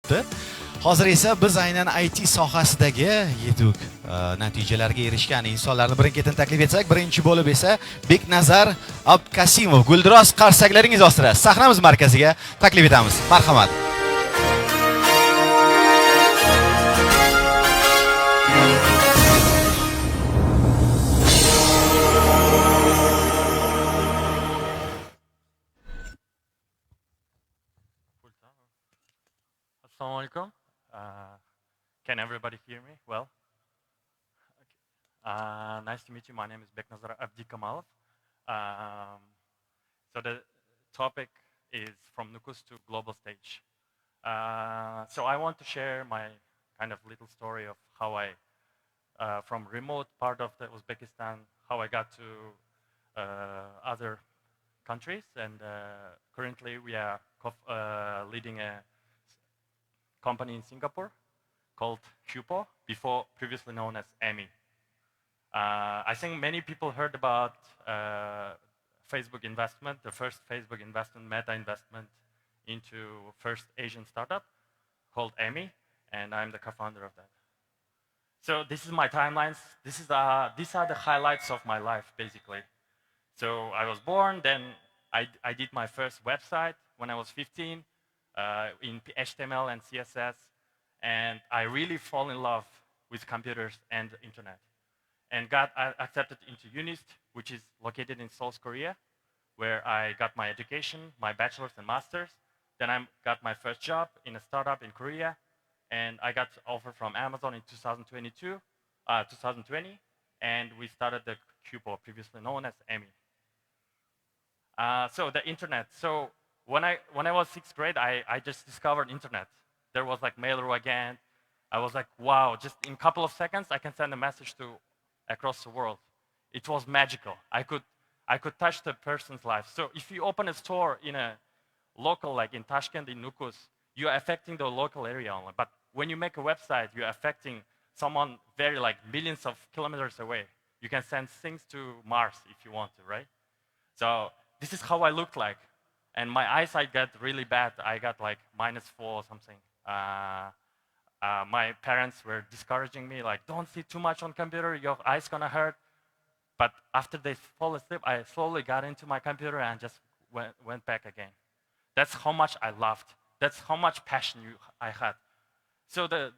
o'tdi. Hozir esa biz aynan IT sohasidagi yetuk natijalarga erishgan insonlarni birin-ketin taklif etsak, birinchi bo'lib esa Beknazar Abdikamalov guldiroz qarsaklaringiz ostida sahnamiz markaziga taklif etamiz. Marhamat. Assalamu alaikum. Can everybody hear me well? Okay. Nice to meet you. My name is Beknazar Abdikamalov. So the topic is from Nukus to global stage. So I want to share my kind of little story of how I, from remote part of the Uzbekistan, how I got to other countries, and currently we are leading a company in Singapore called QPO, previously known as EMI. I think many people heard about Facebook investment, the first Facebook investment, Meta investment into first Asian startup called EMI, and I'm the co-founder of that. So this is my timelines. These are the highlights of my life, basically. So I was born, then I did my first website when I was 15. In HTML and CSS, and I really fall in love with computers and internet, and got accepted into UNIST, which is located in Seoul, Korea, where I got my education, my bachelor's and master's. Then I got my first job in a startup in Korea, and I got an offer from Amazon in 2020, and we started the QPO, previously known as EMI. So the internet. So when I was 6th grade, I just discovered internet. There was like Mail.ru again. I was like, wow, just in a couple of seconds, I can send a message to across the world. It was magical. I could touch the person's life. So if you open a store in a local, like in Tashkent, in Nukus, you're affecting the local area only. But when you make a website, you're affecting someone very like millions of kilometers away. You can send things to Mars if you want to, right? So this is how I looked like. And my eyesight got really bad. I got like -4 or something. My parents were discouraging me, like, don't sit too much on computer, your eyes gonna hurt. But after they fall asleep, I slowly got into my computer and just went back again. That's how much I loved. That's how much passion I had. So the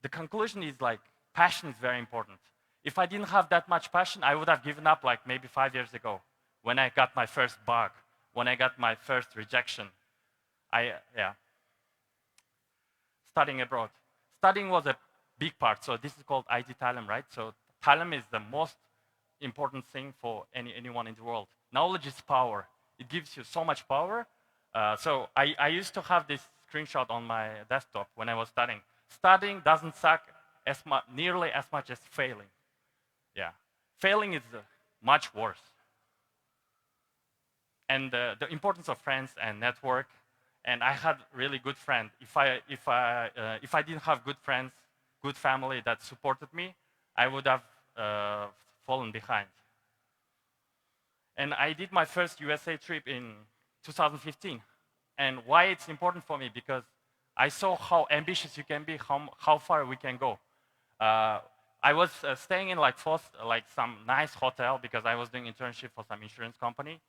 conclusion is like, passion is very important. If I didn't have that much passion, I would have given up like maybe 5 years ago when I got my first bug. When I got my first rejection, studying abroad. Studying was a big part, so this is called IT Talim, right? So Talim is the most important thing for anyone in the world. Knowledge is power. It gives you so much power. So I used to have this screenshot on my desktop when I was studying. Studying doesn't suck nearly as much as failing. Yeah, failing is much worse. And the importance of friends and network, and I had really good friends. If I didn't have good friends, good family that supported me, I would have fallen behind. And I did my first USA trip in 2015. And why it's important for me? Because I saw how ambitious you can be, how far we can go. I was staying in like some nice hotel because I was doing internship for some insurance company.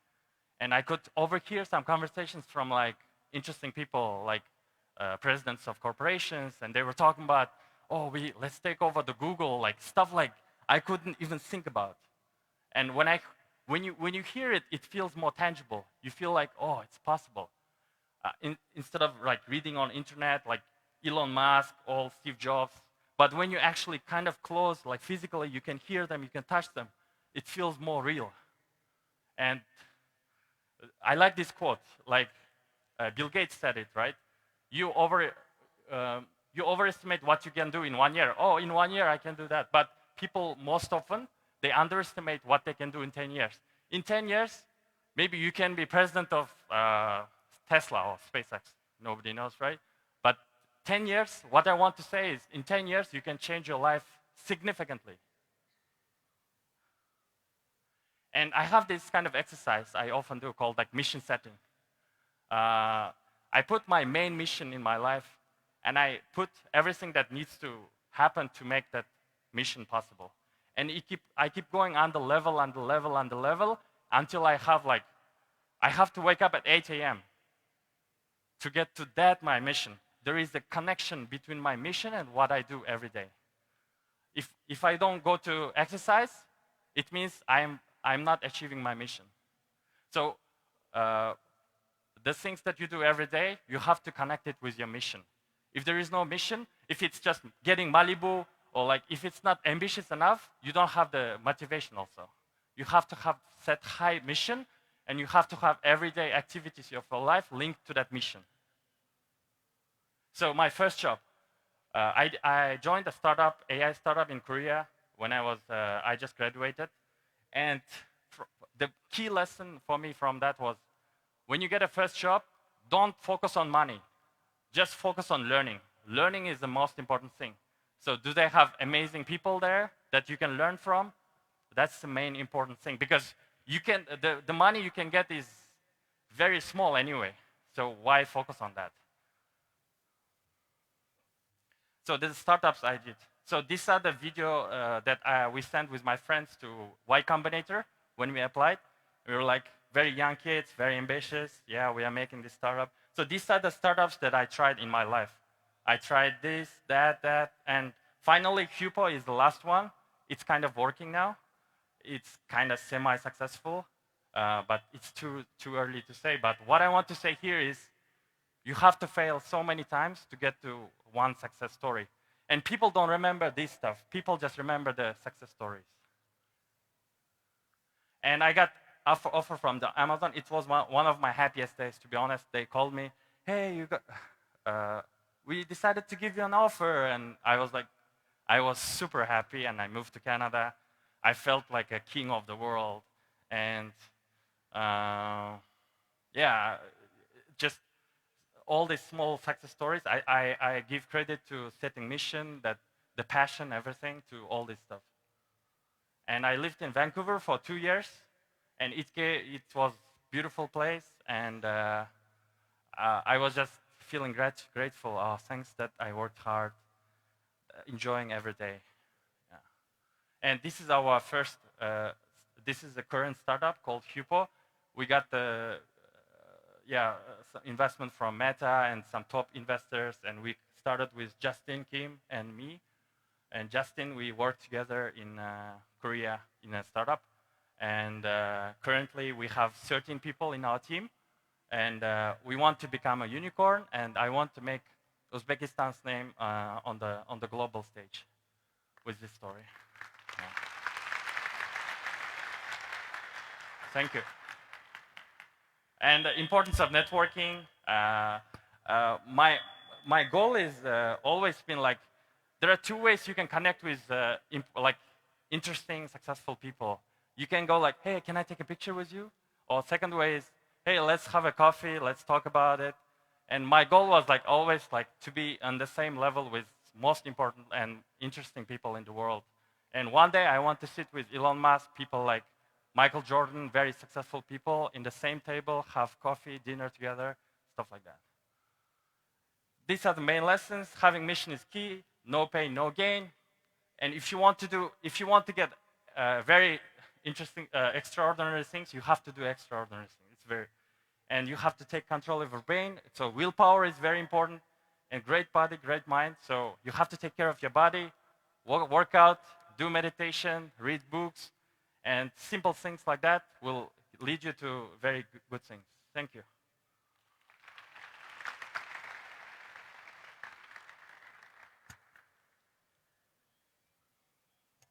And I could overhear some conversations from like interesting people, like presidents of corporations, and they were talking about, oh, let's take over the Google, like stuff like I couldn't even think about. And when you hear it, it feels more tangible. You feel like, oh, it's possible. Instead of like reading on internet, like Elon Musk or Steve Jobs. But when you actually kind of close, like physically, you can hear them, you can touch them. It feels more real. And I like this quote, like Bill Gates said it, right? You overestimate what you can do in 1 year. Oh, in 1 year I can do that. But people most often, they underestimate what they can do in 10 years. In 10 years, maybe you can be president of Tesla or SpaceX. Nobody knows, right? But 10 years, what I want to say is, in 10 years, you can change your life significantly. And I have this kind of exercise I often do called like mission setting. I put my main mission in my life and I put everything that needs to happen to make that mission possible. And I keep going on the level, on the level, on the level, until I have to wake up at 8 a.m. to get to that my mission. There is a connection between my mission and what I do every day. If I don't go to exercise, it means I'm not achieving my mission. So the things that you do every day, you have to connect it with your mission. If there is no mission, if it's just getting Malibu, or like if it's not ambitious enough, you don't have the motivation also. You have to have set high mission, and you have to have everyday activities of your life linked to that mission. So my first job, I joined a startup, AI startup in Korea when I just graduated. And the key lesson for me from that was, when you get a first job, don't focus on money. Just focus on learning. Learning is the most important thing. So do they have amazing people there that you can learn from? That's the main important thing, because the money you can get is very small anyway. So why focus on that? So the startups I did. So these are the video that we sent with my friends to Y Combinator when we applied. We were like very young kids, very ambitious. Yeah, we are making this startup. So these are the startups that I tried in my life. I tried this, that, and finally Hupo is the last one. It's kind of working now. It's kind of semi-successful, but it's too early to say. But what I want to say here is, you have to fail so many times to get to one success story. And people don't remember this stuff. People just remember the success stories. And I got offer from the Amazon. It was one of my happiest days, to be honest. They called me, hey, we decided to give you an offer. And I was super happy, and I moved to Canada. I felt like a king of the world. And yeah, just all these small success stories, I give credit to setting mission, that the passion, everything, to all this stuff. And I lived in Vancouver for 2 years, and it was a beautiful place, and I was just feeling grateful. Oh, thanks that I worked hard, enjoying every day. Yeah. And this is our first, this is the current startup called Hupo. We got the some investment from Meta and some top investors, and we started with Justin, Kim, and me. And Justin, we worked together in Korea in a startup. And currently we have 13 people in our team. And we want to become a unicorn, and I want to make Uzbekistan's name on the global stage with this story. Yeah. Thank you. And the importance of networking. My goal is always been like, there are 2 ways you can connect with interesting, successful people. You can go like, hey, can I take a picture with you? Or second way is, hey, let's have a coffee, let's talk about it. And my goal was like always like to be on the same level with most important and interesting people in the world. And one day I want to sit with Elon Musk, people like Michael Jordan, very successful people, in the same table, have coffee, dinner together, stuff like that. These are the main lessons. Having mission is key. No pain, no gain. And if you want to get very interesting, extraordinary things, you have to do extraordinary things. And you have to take control of your brain. So willpower is very important, and great body, great mind. So you have to take care of your body, work out, do meditation, read books, and simple things like that will lead you to very good things. Thank you.